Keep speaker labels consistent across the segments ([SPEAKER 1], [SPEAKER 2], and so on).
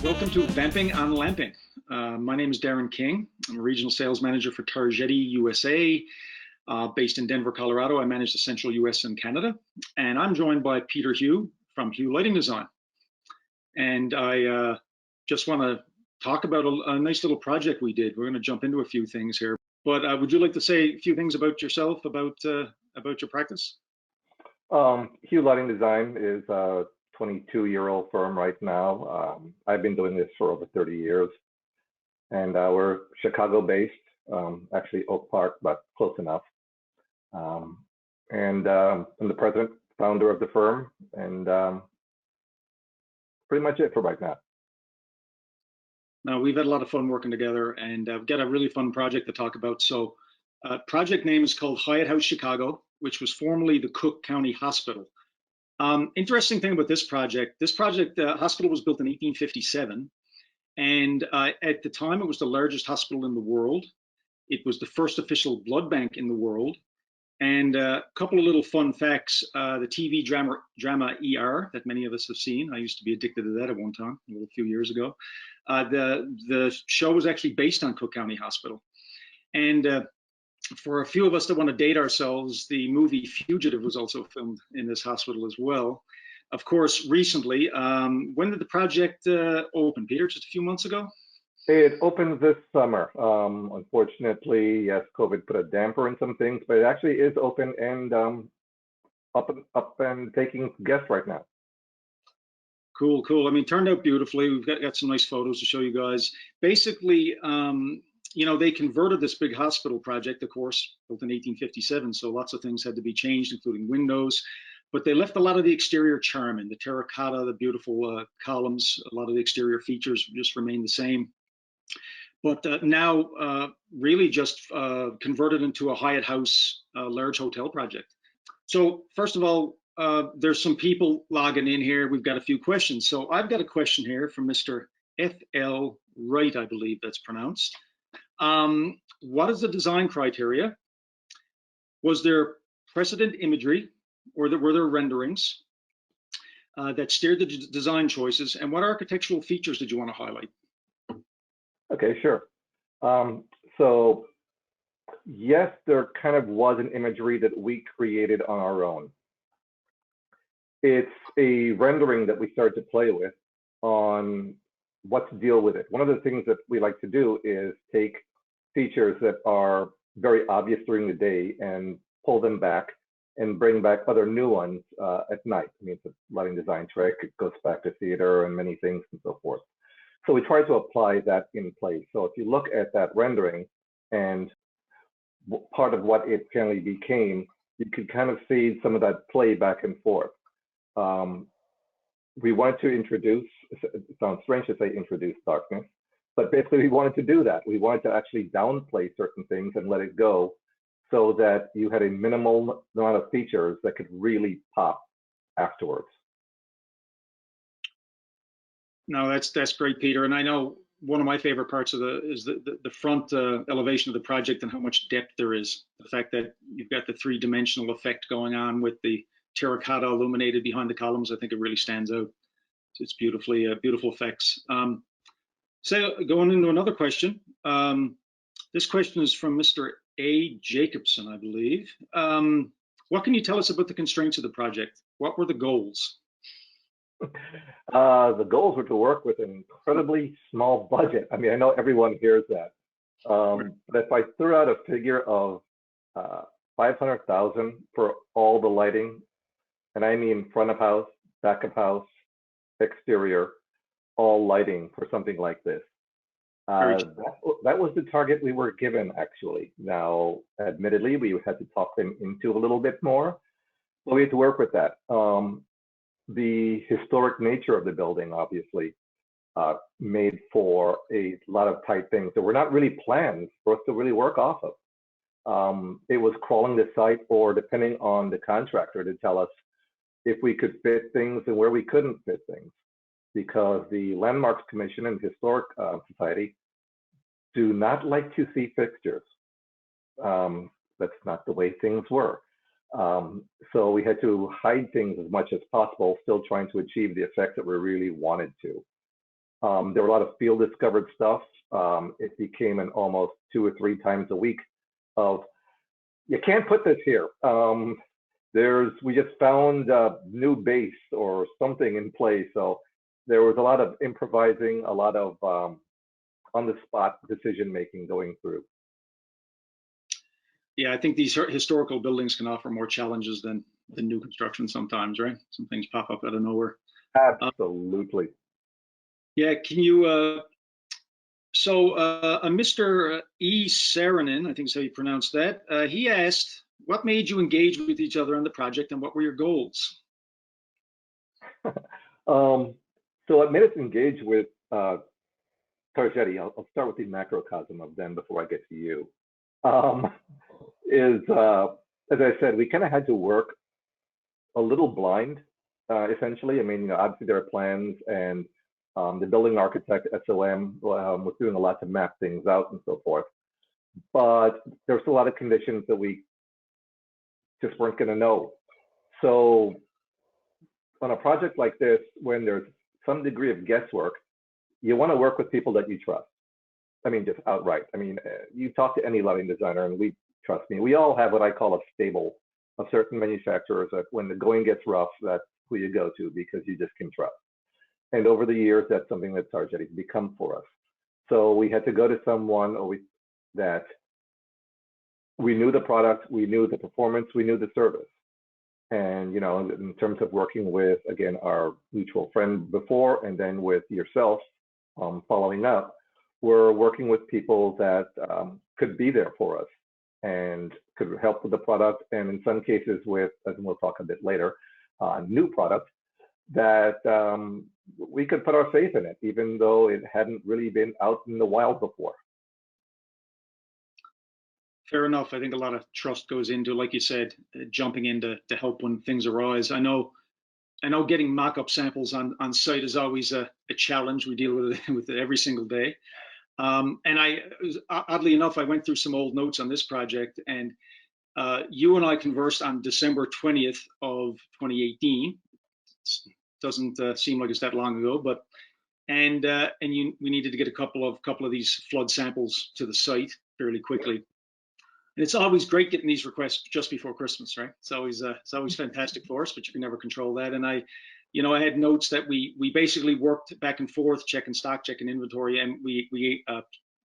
[SPEAKER 1] Welcome to Vamping on Lamping. My name is Darren King. I'm a regional sales manager for Targetti USA, based in Denver, Colorado. I manage the central US and Canada. And I'm joined by Peter Hugh from Hugh Lighting Design. And I just want to talk about a nice little project we did. We're going to jump into a few things here. But would you like to say a few things about yourself, about your practice?
[SPEAKER 2] Hugh Lighting Design is a 22-year-old firm right now. I've been doing this for over 30 years, and we're Chicago-based, actually Oak Park, but close enough. I'm the president, founder of the firm, and pretty much it for right now.
[SPEAKER 1] Now, we've had a lot of fun working together, and I've got a really fun project to talk about. So, project name is called Hyatt House Chicago, which was formerly the Cook County Hospital. Interesting thing about this project, the hospital was built in 1857, and at the time it was the largest hospital in the world. It was the first official blood bank in the world. And a couple of little fun facts, the TV drama ER that many of us have seen. I used to be addicted to that at one time, a few years ago. The show was actually based on Cook County Hospital. And for a few of us that want to date ourselves, the movie Fugitive was also filmed in this hospital as well. Of course, recently, when did the project open, Peter? Just a few months ago?
[SPEAKER 2] It opened this summer. Unfortunately, yes, COVID put a damper in some things, but it actually is open and up and taking guests right now.
[SPEAKER 1] Cool, cool. I mean, turned out beautifully. We've got some nice photos to show you guys. Basically, you know, they converted this big hospital project, of course, built in 1857, so lots of things had to be changed, including windows, but they left a lot of the exterior charm in. The terracotta, the beautiful columns, a lot of the exterior features just remain the same. But now really just converted into a Hyatt House large hotel project. So first of all, there's some people logging in here. We've got a few questions. So I've got a question here from Mr. F.L. Wright, I believe that's pronounced. What is the design criteria? Was there precedent imagery, or were there renderings that steered the design choices? And what architectural features did you want to highlight?
[SPEAKER 2] Okay, sure. So yes, there kind of was an imagery that we created on our own. It's a rendering that we started to play with on what to deal with it. One of the things that we like to do is take features that are very obvious during the day and pull them back and bring back other new ones at night. I mean, it's a lighting design trick. It goes back to theater and many things and so forth. So we try to apply that in place. So if you look at that rendering and part of what it finally became, you could kind of see some of that play back and forth. We wanted to introduce, it sounds strange to say introduce darkness, but basically we wanted to do that. We wanted to actually downplay certain things and let it go so that you had a minimal amount of features that could really pop afterwards.
[SPEAKER 1] No, that's great, Peter. And I know one of my favorite parts of is the front elevation of the project and how much depth there is. The fact that you've got the three-dimensional effect going on with the terracotta illuminated behind the columns, I think it really stands out. It's beautiful effects. So going into another question. This question is from Mr. A. Jacobson, I believe. What can you tell us about the constraints of the project? What were the goals?
[SPEAKER 2] The goals were to work with an incredibly small budget. I mean, I know everyone hears that. But if I threw out a figure of $500,000 for all the lighting, and I mean front of house, back of house, exterior, all lighting for something like this. That was the target we were given, actually. Now, admittedly, we had to talk them into a little bit more, but we had to work with that. The historic nature of the building, obviously, made for a lot of tight things that were not really plans for us to really work off of. It was crawling the site, or depending on the contractor, to tell us if we could fit things and where we couldn't fit things, because the Landmarks Commission and Historic Society do not like to see fixtures. That's not the way things were. So we had to hide things as much as possible, still trying to achieve the effect that we really wanted to. There were a lot of field discovered stuff. It became an almost 2 or 3 times a week of, you can't put this here. We just found a new base or something in place. So there was a lot of improvising, a lot of on the spot decision making going through.
[SPEAKER 1] Yeah, I think these historical buildings can offer more challenges than new construction sometimes, right? Some things pop up out of nowhere.
[SPEAKER 2] Absolutely.
[SPEAKER 1] Yeah, can you, a Mr. E. Saarinen, I think is how you pronounce that, he asked, what made you engage with each other on the project and what were your goals?
[SPEAKER 2] So what made us engage with Targetti, I'll start with the macrocosm of them before I get to you, is, as I said, we kind of had to work a little blind, essentially. I mean, obviously there are plans, and the building architect, SOM, was doing a lot to map things out and so forth. But there's a lot of conditions that we just weren't going to know. So on a project like this, when there's some degree of guesswork, you want to work with people that you trust. I mean, just outright. I mean, you talk to any lighting designer, and trust me, we all have what I call a stable of certain manufacturers that when the going gets rough, that's who you go to because you just can trust. And over the years, that's something that Targetti's become for us. So we had to go to someone that we knew the product, we knew the performance, we knew the service. And, in terms of working with, again, our mutual friend before, and then with yourself following up, we're working with people that could be there for us and could help with the product. And in some cases with, as we'll talk a bit later, new product that we could put our faith in it, even though it hadn't really been out in the wild before.
[SPEAKER 1] Fair enough. I think a lot of trust goes into, like you said, jumping in to help when things arise. I know getting mock-up samples on site is always a challenge. We deal with it every single day. And oddly enough, I went through some old notes on this project, and you and I conversed on December 20th of 2018. Doesn't seem like it's that long ago, but we needed to get a couple of these flood samples to the site fairly quickly. And it's always great getting these requests just before Christmas, right? It's always fantastic for us, but you can never control that. And I had notes that we basically worked back and forth, checking stock, checking inventory, and we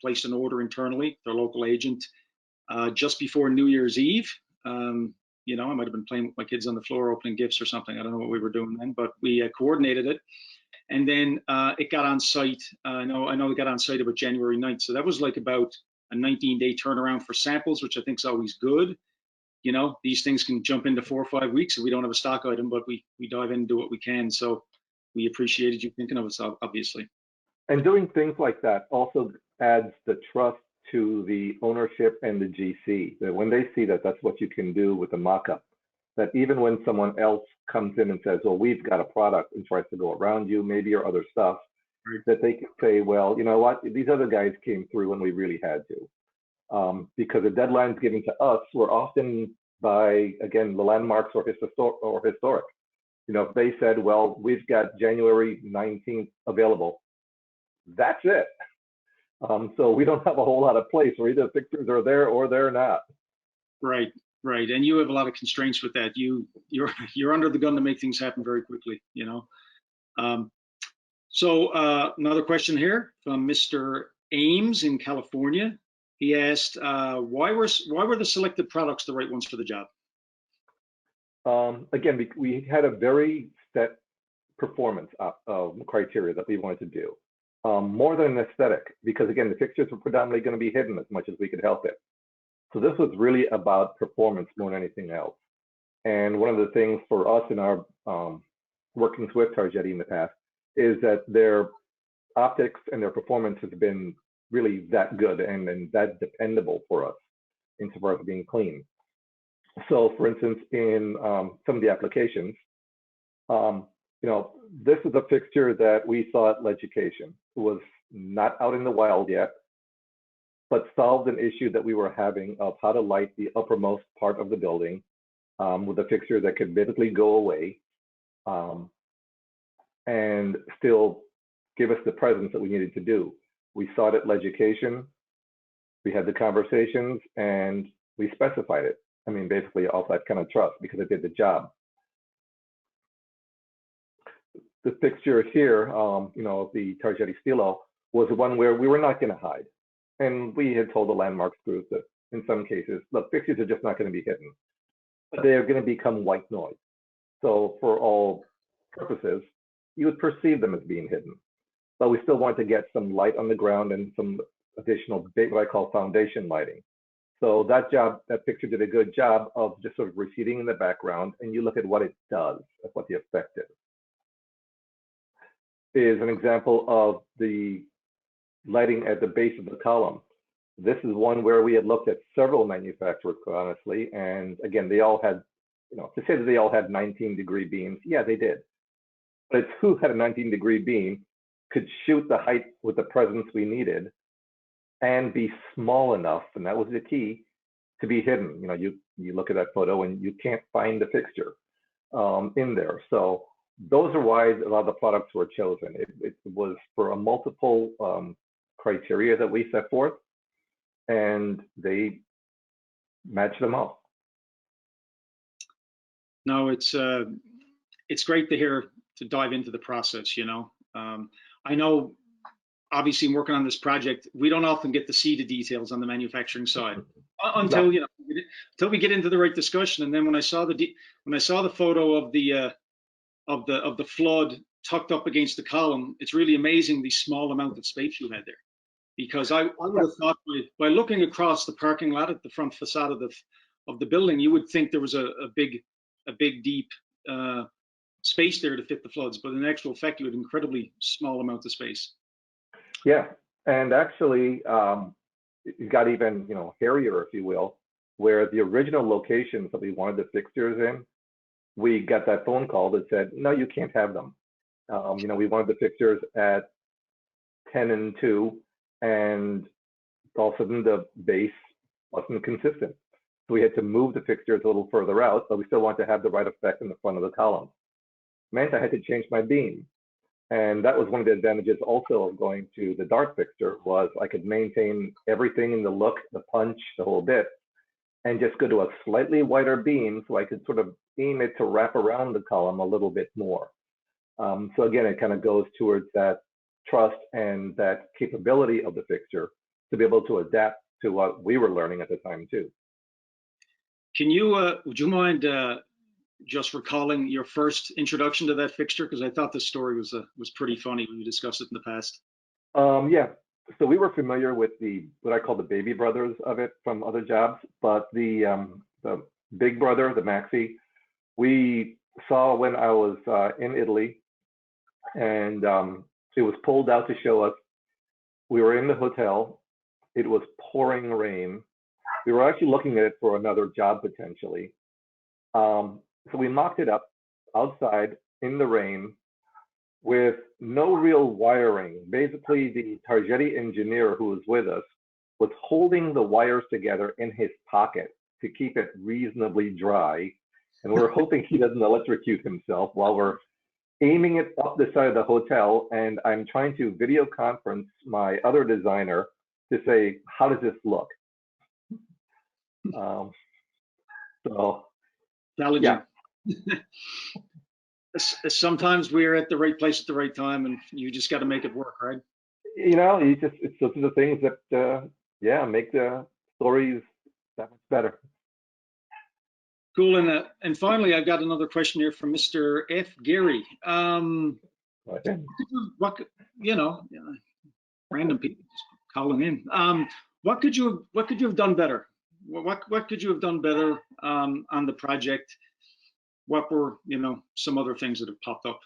[SPEAKER 1] placed an order internally, their local agent, just before New Year's Eve. I might have been playing with my kids on the floor, opening gifts or something. I don't know what we were doing then, but we coordinated it. And then it got on site. I know it got on site about January 9th. So that was like about a 19-day turnaround for samples, which I think is always good. These things can jump into 4 or 5 weeks if we don't have a stock item, but we dive in and do what we can. So we appreciated you thinking of us, obviously.
[SPEAKER 2] And doing things like that also adds the trust to the ownership and the GC, that when they see that that's what you can do with a mock-up, that even when someone else comes in and says, well, we've got a product, and tries to go around you, maybe your other stuff, right, that they can say, well, you know what, these other guys came through when we really had to. Because the deadlines given to us were often by, again, the landmarks or historic. If they said, well, we've got January 19th available, that's it. So we don't have a whole lot of place where either fixtures are there or they're not.
[SPEAKER 1] Right. And you have a lot of constraints with that. You're under the gun to make things happen very quickly, So another question here from Mr. Ames in California. He asked, why were the selected products the right ones for the job?
[SPEAKER 2] Again, we had a very set performance criteria that we wanted to do. More than an aesthetic, because again, the fixtures were predominantly going to be hidden as much as we could help it. So this was really about performance more than anything else. And one of the things for us in our workings with Targetti in the past is that their optics and their performance has been really that good and that dependable for us insofar as being clean. So for instance, in some of the applications, this is a fixture that we thought education was not out in the wild yet, but solved an issue that we were having of how to light the uppermost part of the building with a fixture that could vividly go away and still give us the presence that we needed to do. We sought it education, we had the conversations, and we specified it. I mean, basically all that kind of trust because it did the job. The fixture here, the Targetti Stilo, was one where we were not going to hide. And we had told the landmarks group that in some cases, look, fixtures are just not going to be hidden, but they are going to become white noise. So for all purposes, you would perceive them as being hidden. But we still want to get some light on the ground and some additional, what I call foundation lighting. So that picture did a good job of just sort of receding in the background, and you look at what it does, at what the effect is an example of the lighting at the base of the column. This is one where we had looked at several manufacturers, quite honestly, and again, they all had, to say that they all had 19-degree beams, yeah, they did. But it's who had a 19-degree beam could shoot the height with the presence we needed and be small enough, and that was the key, to be hidden. You look at that photo and you can't find the fixture in there. So those are why a lot of the products were chosen. It was for a multiple criteria that we set forth, and they matched them all.
[SPEAKER 1] No, it's great to hear, to dive into the process. I know, obviously, in working on this project, we don't often get to see the details on the manufacturing side until until we get into the right discussion. And then when I saw the photo of the flood tucked up against the column, it's really amazing the small amount of space you had there. Because I would have thought by looking across the parking lot at the front facade of the building, you would think there was a big deep space there to fit the floods, but in actual fact, you had incredibly small amount of space.
[SPEAKER 2] Yeah, and actually, it got even hairier, if you will, where the original locations that we wanted the fixtures in, we got that phone call that said, no, you can't have them. We wanted the fixtures at 10 and 2, and all of a sudden the base wasn't consistent. So we had to move the fixtures a little further out, but we still want to have the right effect in the front of the column. Meant I had to change my beam. And that was one of the advantages also of going to the dark fixture, was I could maintain everything in the look, the punch, the whole bit, and just go to a slightly wider beam so I could sort of aim it to wrap around the column a little bit more. So again, it kind of goes towards that trust and that capability of the fixture to be able to adapt to what we were learning at the time too.
[SPEAKER 1] Can you, would you mind just recalling your first introduction to that fixture? Because I thought this story was pretty funny when we discussed it in the past.
[SPEAKER 2] Yeah, so we were familiar with what I call the baby brothers of it from other jobs, but the big brother, the Maxi, we saw when I was in Italy, and it was pulled out to show us. We were in the hotel. It was pouring rain. We were actually looking at it for another job potentially. So we mocked it up outside in the rain with no real wiring. Basically, the Targetti engineer who was with us was holding the wires together in his pocket to keep it reasonably dry. And we're hoping he doesn't electrocute himself while we're aiming it up the side of the hotel. And I'm trying to video conference my other designer to say, how does this look? So,
[SPEAKER 1] challenging. Yeah. Sometimes we're at the right place at the right time, and you just got to make it work, right?
[SPEAKER 2] It's those are the things that, make the stories that much better.
[SPEAKER 1] Cool. And finally, I've got another question here from Mr. F. Gary.
[SPEAKER 2] Okay.
[SPEAKER 1] Random people just calling in. What could you have done better? What could you have done better on the project? What were some other things that have popped up?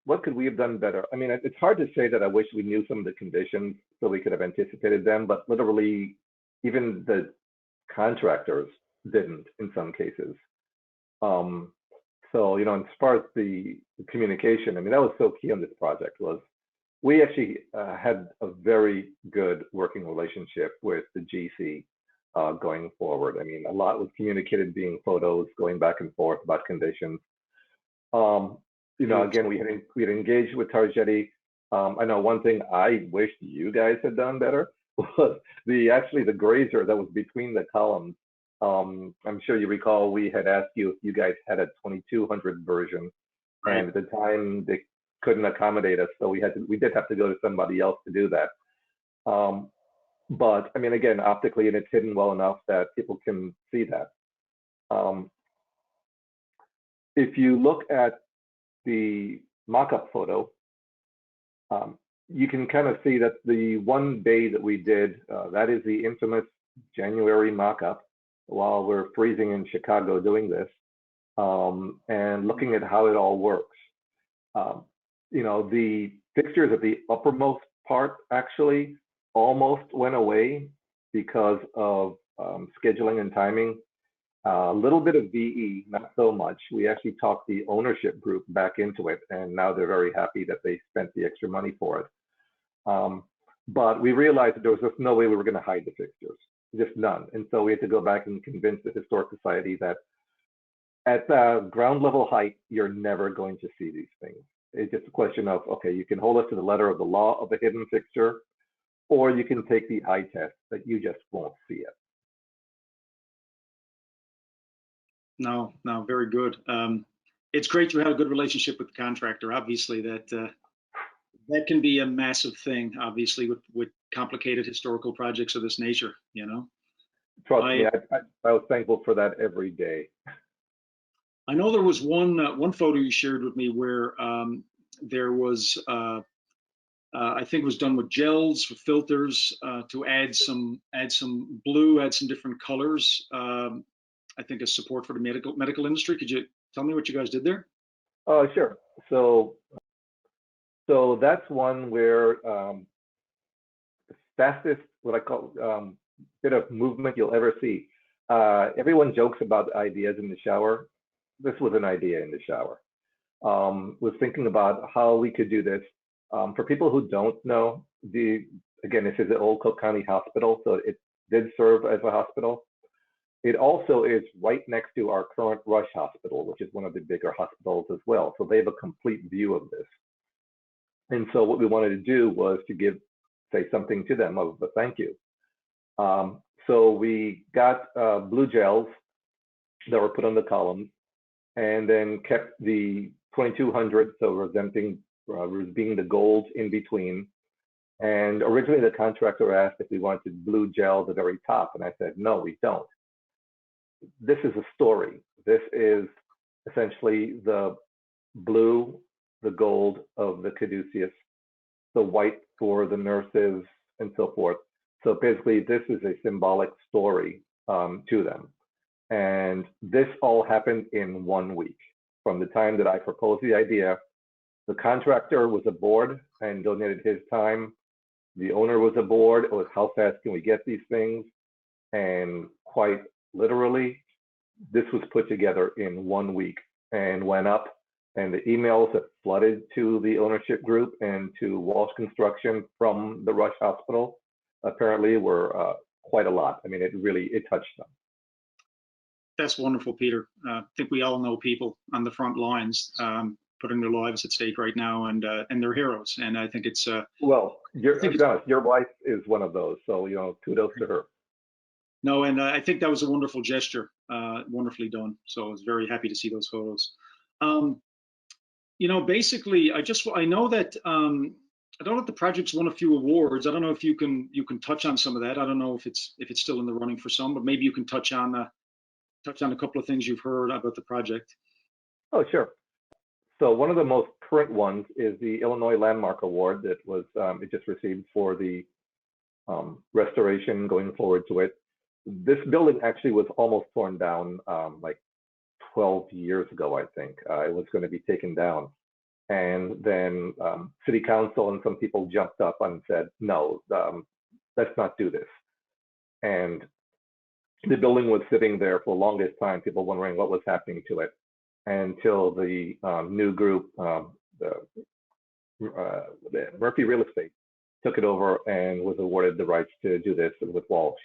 [SPEAKER 2] What could we have done better? I mean, it's hard to say that I wish we knew some of the conditions so we could have anticipated them, but literally even the contractors didn't in some cases. So, as far as the communication, I mean, that was so key on this project. Was we actually had a very good working relationship with the GC going forward. I mean, a lot was communicated, being photos, going back and forth about conditions. again, we had engaged with Targetti. I know one thing I wish you guys had done better was actually the grazer that was between the columns. I'm sure you recall we had asked you if you guys had a 2200 version,
[SPEAKER 1] Right.
[SPEAKER 2] and at the time they couldn't accommodate us, so we did have to go to somebody else to do that. But I mean, again, optically, and it's hidden well enough that people can see that. If you look at the mock-up photo, you can kind of see that the one day that we did, that is the infamous January mock-up while we're freezing in Chicago doing this, and looking at how it all works. The fixtures at the uppermost part actually almost went away because of scheduling and timing. A little bit of VE, not so much. We actually talked the ownership group back into it, and now they're very happy that they spent the extra money for it. But we realized that there was just no way we were going to hide the fixtures, just none. And so we had to go back and convince the Historic Society that at the ground level height, you're never going to see these things. It's just a question of, okay, you can hold us to the letter of the law of a hidden fixture, or you can take the eye test that you just won't see it.
[SPEAKER 1] No, very good. It's great you had a good relationship with the contractor. Obviously, that can be a massive thing. Obviously, with complicated historical projects of this nature.
[SPEAKER 2] Trust me, I was thankful for that every day.
[SPEAKER 1] I know there was one photo you shared with me where there was, I think it was done with gels, with filters, to add some blue, add some different colors. I think as support for the medical industry. Could you tell me what you guys did there?
[SPEAKER 2] Sure. So that's one where the fastest, what I call bit of movement you'll ever see. Everyone jokes about ideas in the shower. This was an idea in the shower. Was thinking about how we could do this. For people who don't know, again, this is the old Cook County Hospital, so it did serve as a hospital. It also is right next to our current Rush Hospital, which is one of the bigger hospitals as well. So they have a complete view of this. And so what we wanted to do was to say something to them of a thank you. So we got blue gels that were put on the columns, and then kept the 2200, so representing being the gold in between. And originally the contractor asked if we wanted blue gel at the very top, and I said, no, we don't. This is a story. This is essentially the blue, the gold of the caduceus, the white for the nurses, and so forth. So basically, this is a symbolic story to them. And this all happened in 1 week. From the time that I proposed the idea, the contractor was aboard and donated his time. The owner was aboard. It was, how fast can we get these things? And quite literally, this was put together in 1 week and went up. And the emails that flooded to the ownership group and to Walsh Construction from the Rush Hospital apparently were quite a lot. I mean, it touched them.
[SPEAKER 1] That's wonderful, Peter. I think we all know people on the front lines putting their lives at stake right now, and they're heroes. And I think it's
[SPEAKER 2] well, your wife is one of those, so kudos to her.
[SPEAKER 1] No, and I think that was a wonderful gesture, wonderfully done. So I was very happy to see those photos. Basically, I know that the project's won a few awards. I don't know if you can touch on some of that. I don't know if it's still in the running for some, but maybe you can touch on a couple of things you've heard about the project.
[SPEAKER 2] Oh, sure. So one of the most current ones is the Illinois Landmark Award that was it just received for the restoration going forward to it. This building actually was almost torn down like 12 years ago, I think. It was going to be taken down. And then city council and some people jumped up and said, no, let's not do this. And the building was sitting there for the longest time, people wondering what was happening to it, until the new group, the Murphy Real Estate, took it over and was awarded the rights to do this with Walsh.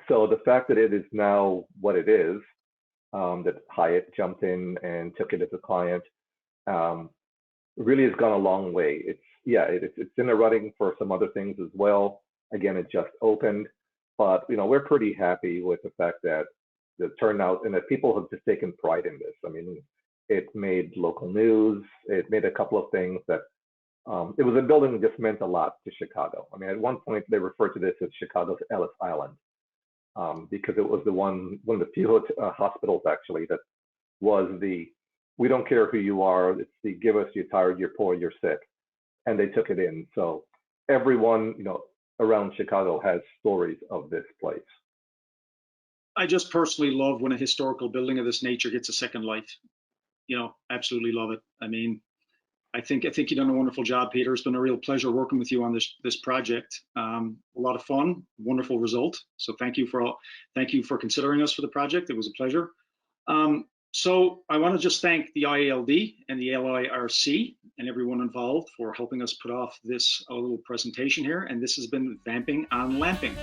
[SPEAKER 2] So the fact that it is now what it is, that Hyatt jumped in and took it as a client, really has gone a long way. It's in the running for some other things as well. Again, it just opened, but we're pretty happy with the fact that the turnout and that people have just taken pride in this. I mean, it made local news. It made a couple of things that it was a building that just meant a lot to Chicago. I mean, at one point they referred to this as Chicago's Ellis Island, because it was one of the few hospitals actually that was we don't care who you are, it's the give us, you're tired, you're poor, you're sick, and they took it in. So everyone around Chicago has stories of this place.
[SPEAKER 1] I just personally love when a historical building of this nature gets a second life. Absolutely love it. I mean, I think you've done a wonderful job, Peter. It's been a real pleasure working with you on this project. A lot of fun, wonderful result. So thank you for considering us for the project. It was a pleasure. So I want to just thank the IALD and the LIRC and everyone involved for helping us put off this little presentation here. And this has been Vamping on Lamping.